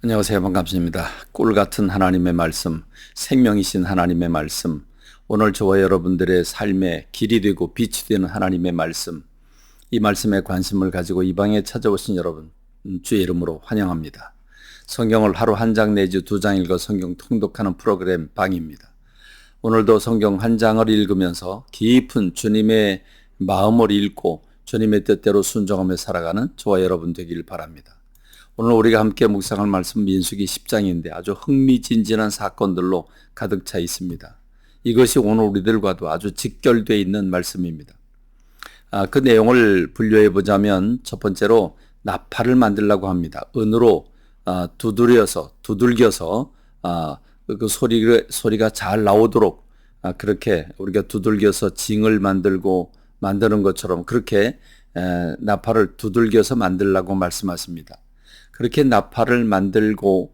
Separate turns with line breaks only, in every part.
안녕하세요. 반갑습니다. 꿀 같은 하나님의 말씀, 생명이신 하나님의 말씀, 오늘 저와 여러분들의 삶의 길이 되고 빛이 되는 하나님의 말씀, 이 말씀에 관심을 가지고 이 방에 찾아오신 여러분, 주의 이름으로 환영합니다. 성경을 하루 한 장 내지 두 장 읽어 성경 통독하는 프로그램 방입니다. 오늘도 성경 한 장을 읽으면서 깊은 주님의 마음을 읽고 주님의 뜻대로 순종하며 살아가는 저와 여러분 되길 바랍니다. 오늘 우리가 함께 묵상할 말씀 민수기 10장인데 아주 흥미진진한 사건들로 가득 차 있습니다. 이것이 오늘 우리들과도 아주 직결되어 있는 말씀입니다. 그 내용을 분류해 보자면 첫 번째로 나팔을 만들려고 합니다. 은으로 두들겨서 그 소리가 잘 나오도록 그렇게 우리가 두들겨서 징을 만드는 것처럼 그렇게 나팔을 두들겨서 만들려고 말씀하십니다. 그렇게 나팔을 만들고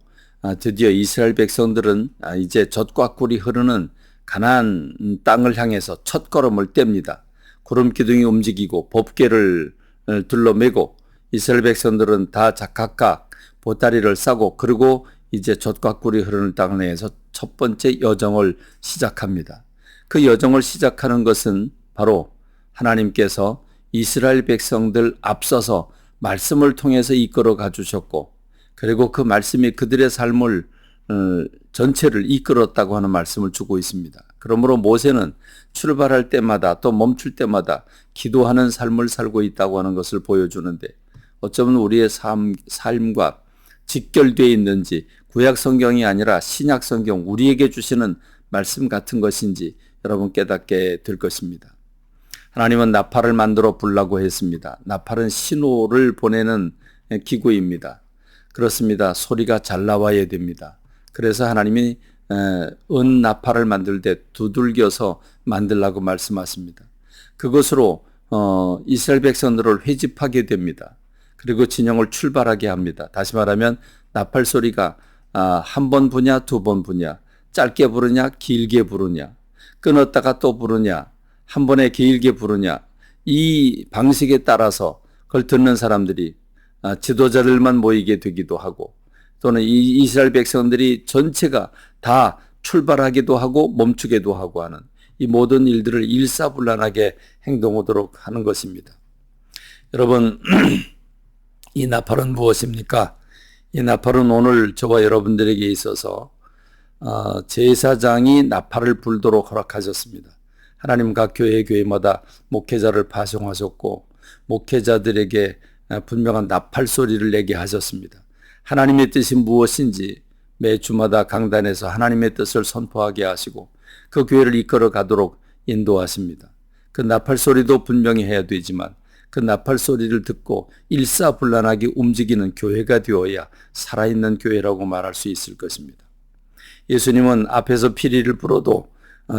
드디어 이스라엘 백성들은 이제 젖과 꿀이 흐르는 가나안 땅을 향해서 첫걸음을 뗍니다. 구름 기둥이 움직이고 법궤를 둘러매고 이스라엘 백성들은 다 각각 보따리를 싸고 그리고 이제 젖과 꿀이 흐르는 땅을 향해서 첫 번째 여정을 시작합니다. 그 여정을 시작하는 것은 바로 하나님께서 이스라엘 백성들 앞서서 말씀을 통해서 이끌어 가주셨고 그리고 그 말씀이 그들의 삶을 전체를 이끌었다고 하는 말씀을 주고 있습니다. 그러므로 모세는 출발할 때마다 또 멈출 때마다 기도하는 삶을 살고 있다고 하는 것을 보여주는데 어쩌면 우리의 삶과 직결되어 있는지 구약 성경이 아니라 신약 성경 우리에게 주시는 말씀 같은 것인지 여러분 깨닫게 될 것입니다. 하나님은 나팔을 만들어 불라고 했습니다. 나팔은 신호를 보내는 기구입니다. 그렇습니다. 소리가 잘 나와야 됩니다. 그래서 하나님이 은 나팔을 만들 때 두들겨서 만들라고 말씀하십니다. 그것으로 이스라엘 백성들을 회집하게 됩니다. 그리고 진영을 출발하게 합니다. 다시 말하면 나팔 소리가 한 번 부냐 두 번 부냐 짧게 부르냐 길게 부르냐 끊었다가 또 부르냐 한 번에 길게 부르냐 이 방식에 따라서 그걸 듣는 사람들이 지도자들만 모이게 되기도 하고 또는 이 이스라엘 백성들이 전체가 다 출발하기도 하고 멈추기도 하고 하는 이 모든 일들을 일사불란하게 행동하도록 하는 것입니다. 여러분 이 나팔은 무엇입니까? 이 나팔은 오늘 저와 여러분들에게 있어서 제사장이 나팔을 불도록 허락하셨습니다. 하나님 각 교회마다 목회자를 파송하셨고 목회자들에게 분명한 나팔 소리를 내게 하셨습니다. 하나님의 뜻이 무엇인지 매 주마다 강단에서 하나님의 뜻을 선포하게 하시고 그 교회를 이끌어 가도록 인도하십니다. 그 나팔 소리도 분명히 해야 되지만 그 나팔 소리를 듣고 일사불란하게 움직이는 교회가 되어야 살아있는 교회라고 말할 수 있을 것입니다. 예수님은 앞에서 피리를 불어도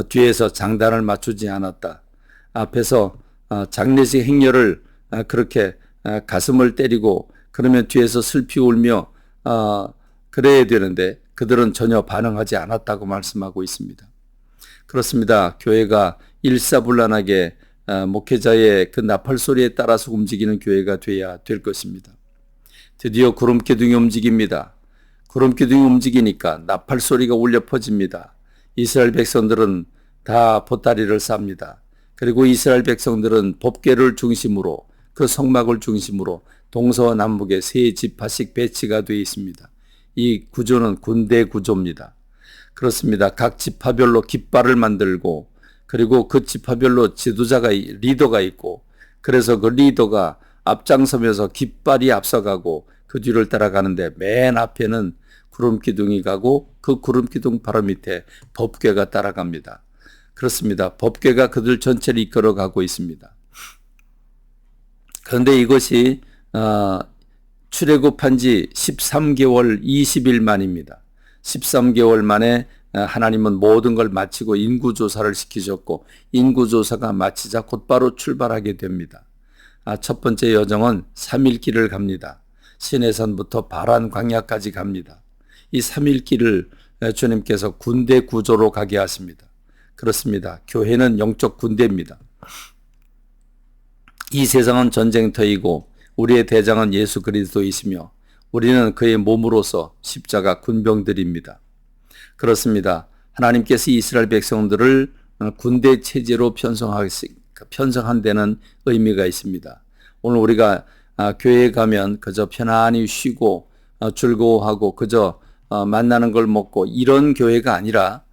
뒤에서 장단을 맞추지 않았다. 앞에서 장례식 행렬을 그렇게 가슴을 때리고 그러면 뒤에서 슬피 울며 그래야 되는데 그들은 전혀 반응하지 않았다고 말씀하고 있습니다. 그렇습니다. 교회가 일사불란하게 목회자의 그 나팔 소리에 따라서 움직이는 교회가 돼야 될 것입니다. 드디어 구름 기둥이 움직입니다. 구름 기둥이 움직이니까 나팔 소리가 울려 퍼집니다. 이스라엘 백성들은 다 보따리를 쌉니다. 그리고 이스라엘 백성들은 법궤를 중심으로 그 성막을 중심으로 동서남북에 세 지파씩 배치가 되어 있습니다. 이 구조는 군대 구조입니다. 그렇습니다. 각 지파별로 깃발을 만들고 그리고 그 지파별로 리더가 있고 그래서 그 리더가 앞장서면서 깃발이 앞서가고 그 뒤를 따라가는데 맨 앞에는 구름 기둥이 가고 그 구름 기둥 바로 밑에 법궤가 따라갑니다. 그렇습니다. 법궤가 그들 전체를 이끌어가고 있습니다. 그런데 이것이 출애굽한 지 13개월 20일 만입니다. 13개월 만에 하나님은 모든 걸 마치고 인구조사를 시키셨고 인구조사가 마치자 곧바로 출발하게 됩니다. 첫 번째 여정은 3일 길을 갑니다. 시내산부터 바란 광야까지 갑니다. 이 3일 길을 주님께서 군대 구조로 가게 하십니다. 그렇습니다. 교회는 영적 군대입니다. 이 세상은 전쟁터이고 우리의 대장은 예수 그리스도이시며 우리는 그의 몸으로서 십자가 군병들입니다. 그렇습니다. 하나님께서 이스라엘 백성들을 군대 체제로 편성한 데는 의미가 있습니다. 오늘 우리가 교회에 가면 그저 편안히 쉬고 즐거워하고 그저 만나는 걸 먹고 이런 교회가 아니라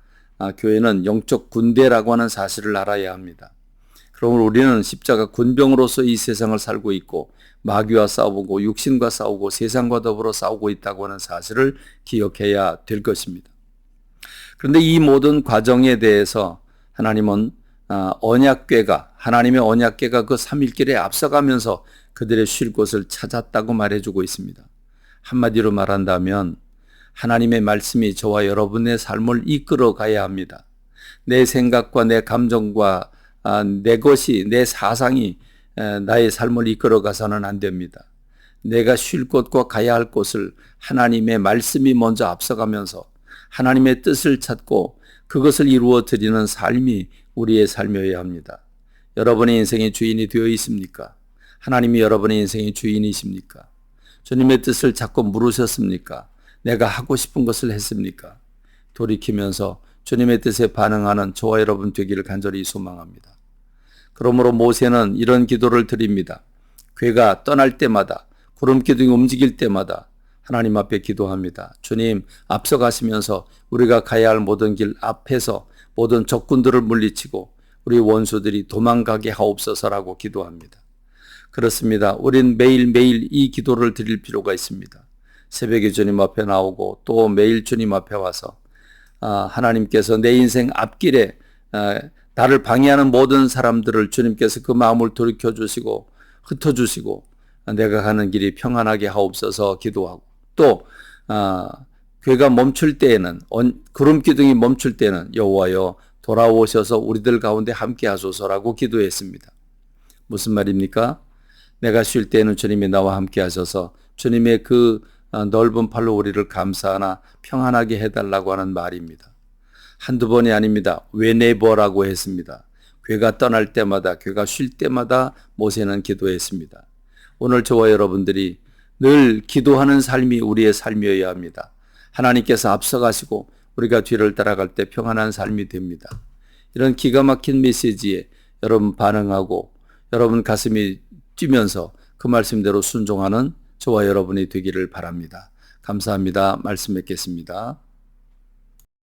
교회는 영적 군대라고 하는 사실을 알아야 합니다. 그러므로 우리는 십자가 군병으로서 이 세상을 살고 있고 마귀와 싸우고 육신과 싸우고 세상과 더불어 싸우고 있다고 하는 사실을 기억해야 될 것입니다. 그런데 이 모든 과정에 대해서 하나님은 하나님의 언약궤가 그 3일길에 앞서가면서 그들의 쉴 곳을 찾았다고 말해주고 있습니다. 한마디로 말한다면 하나님의 말씀이 저와 여러분의 삶을 이끌어 가야 합니다. 내 생각과 내 감정과 내 사상이 나의 삶을 이끌어 가서는 안 됩니다. 내가 쉴 곳과 가야 할 곳을 하나님의 말씀이 먼저 앞서가면서 하나님의 뜻을 찾고 그것을 이루어 드리는 삶이 우리의 삶이어야 합니다. 여러분의 인생의 주인이 되어 있습니까? 하나님이 여러분의 인생의 주인이십니까? 주님의 뜻을 자꾸 물으셨습니까? 내가 하고 싶은 것을 했습니까? 돌이키면서 주님의 뜻에 반응하는 저와 여러분 되기를 간절히 소망합니다. 그러므로 모세는 이런 기도를 드립니다. 궤가 떠날 때마다 구름 기둥이 움직일 때마다 하나님 앞에 기도합니다. 주님 앞서가시면서 우리가 가야 할 모든 길 앞에서 모든 적군들을 물리치고 우리 원수들이 도망가게 하옵소서라고 기도합니다. 그렇습니다. 우린 매일매일 이 기도를 드릴 필요가 있습니다. 새벽에 주님 앞에 나오고 또 매일 주님 앞에 와서 하나님께서 내 인생 앞길에 나를 방해하는 모든 사람들을 주님께서 그 마음을 돌이켜주시고 흩어주시고 내가 가는 길이 평안하게 하옵소서 기도하고 또 궤가 멈출 때에는 구름 기둥이 멈출 때는 여호와여 돌아오셔서 우리들 가운데 함께 하소서라고 기도했습니다. 무슨 말입니까? 내가 쉴 때에는 주님이 나와 함께 하셔서 주님의 그 넓은 팔로 우리를 감싸나 평안하게 해달라고 하는 말입니다. 한두 번이 아닙니다. 웨네버라고 했습니다. 궤가 떠날 때마다 궤가 쉴 때마다 모세는 기도했습니다. 오늘 저와 여러분들이 늘 기도하는 삶이 우리의 삶이어야 합니다. 하나님께서 앞서가시고 우리가 뒤를 따라갈 때 평안한 삶이 됩니다. 이런 기가 막힌 메시지에 여러분 반응하고 여러분 가슴이 뛰면서 그 말씀대로 순종하는 저와 여러분이 되기를 바랍니다. 감사합니다. 말씀 맺겠습니다.